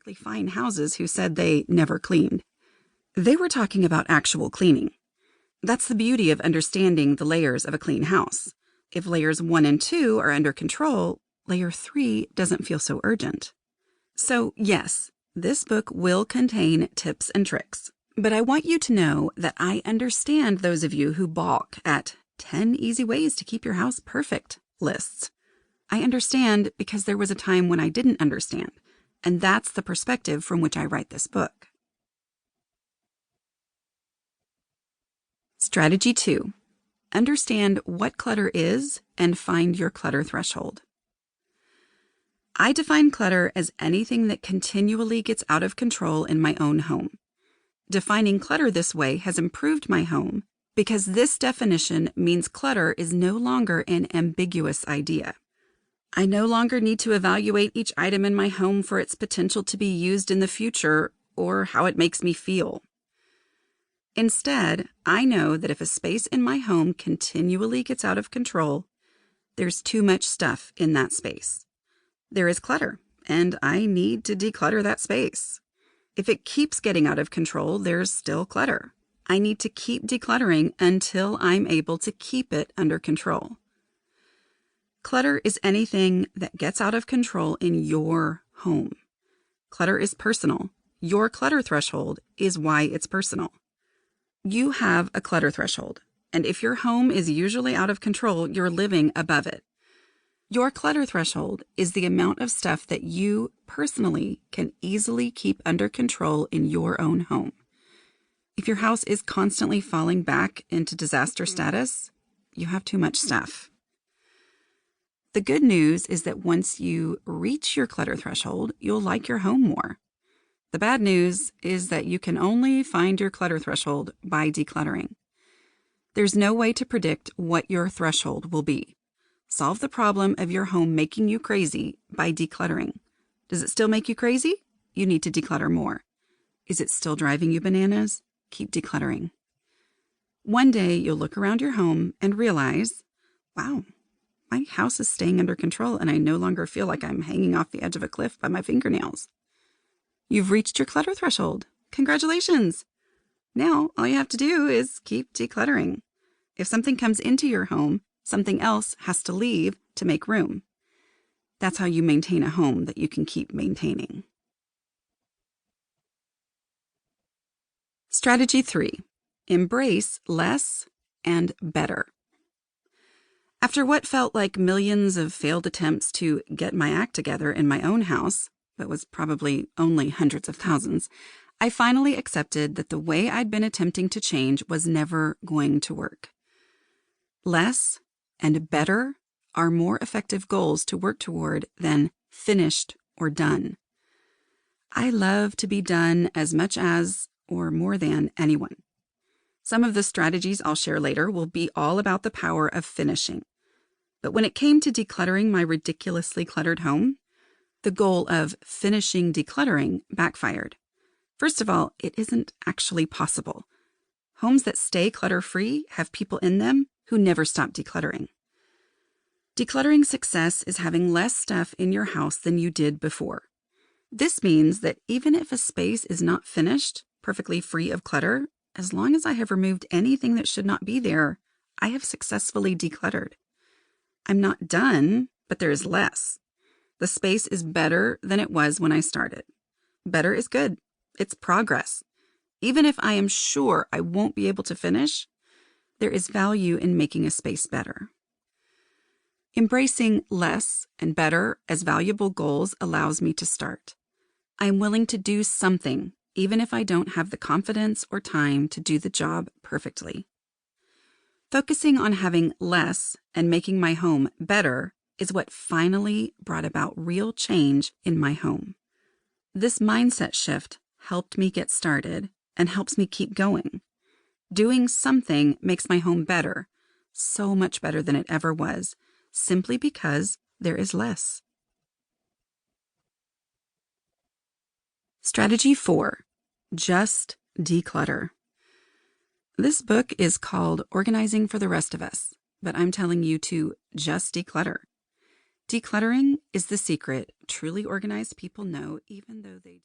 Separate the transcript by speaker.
Speaker 1: perfectly fine houses who said they never cleaned. They were talking about actual cleaning. That's the beauty of understanding the layers of a clean house. If layers 1 and 2 are under control, layer 3 doesn't feel so urgent. So yes, this book will contain tips and tricks, but I want you to know that I understand those of you who balk at 10 easy ways to keep your house perfect lists. I understand because there was a time when I didn't understand, and that's the perspective from which I write this book. Strategy 2. Understand what clutter is and find your clutter threshold. I define clutter as anything that continually gets out of control in my own home. Defining clutter this way has improved my home because this definition means clutter is no longer an ambiguous idea. I no longer need to evaluate each item in my home for its potential to be used in the future or how it makes me feel. Instead, I know that if a space in my home continually gets out of control, there's too much stuff in that space. There is clutter, and I need to declutter that space. If it keeps getting out of control, there's still clutter. I need to keep decluttering until I'm able to keep it under control. Clutter is anything that gets out of control in your home. Clutter is personal. Your clutter threshold is why it's personal. You have a clutter threshold, and if your home is usually out of control, you're living above it. Your clutter threshold is the amount of stuff that you personally can easily keep under control in your own home. If your house is constantly falling back into disaster status, you have too much stuff. The good news is that once you reach your clutter threshold, you'll like your home more. The bad news is that you can only find your clutter threshold by decluttering. There's no way to predict what your threshold will be. Solve the problem of your home making you crazy by decluttering. Does it still make you crazy? You need to declutter more. Is it still driving you bananas? Keep decluttering. One day you'll look around your home and realize, wow, my house is staying under control and I no longer feel like I'm hanging off the edge of a cliff by my fingernails. You've reached your clutter threshold. Congratulations! Now all you have to do is keep decluttering. If something comes into your home, something else has to leave to make room. That's how you maintain a home that you can keep maintaining. Strategy 3. Embrace less and better. After what felt like millions of failed attempts to get my act together in my own house, but was probably only hundreds of thousands, I finally accepted that the way I'd been attempting to change was never going to work. Less and better are more effective goals to work toward than finished or done. I love to be done as much as or more than anyone. Some of the strategies I'll share later will be all about the power of finishing. But when it came to decluttering my ridiculously cluttered home, the goal of finishing decluttering backfired. First of all, it isn't actually possible. Homes that stay clutter-free have people in them who never stop decluttering. Decluttering success is having less stuff in your house than you did before. This means that even if a space is not finished, perfectly free of clutter, as long as I have removed anything that should not be there, I have successfully decluttered. I'm not done, but there is less. The space is better than it was when I started. Better is good. It's progress. Even if I am sure I won't be able to finish, there is value in making a space better. Embracing less and better as valuable goals allows me to start. I am willing to do something, even if I don't have the confidence or time to do the job perfectly. Focusing on having less and making my home better is what finally brought about real change in my home. This mindset shift helped me get started and helps me keep going. Doing something makes my home better, so much better than it ever was, simply because there is less. Strategy 4. Just declutter. This book is called Organizing for the Rest of Us, but I'm telling you to just declutter. Decluttering is the secret truly organized people know, even though they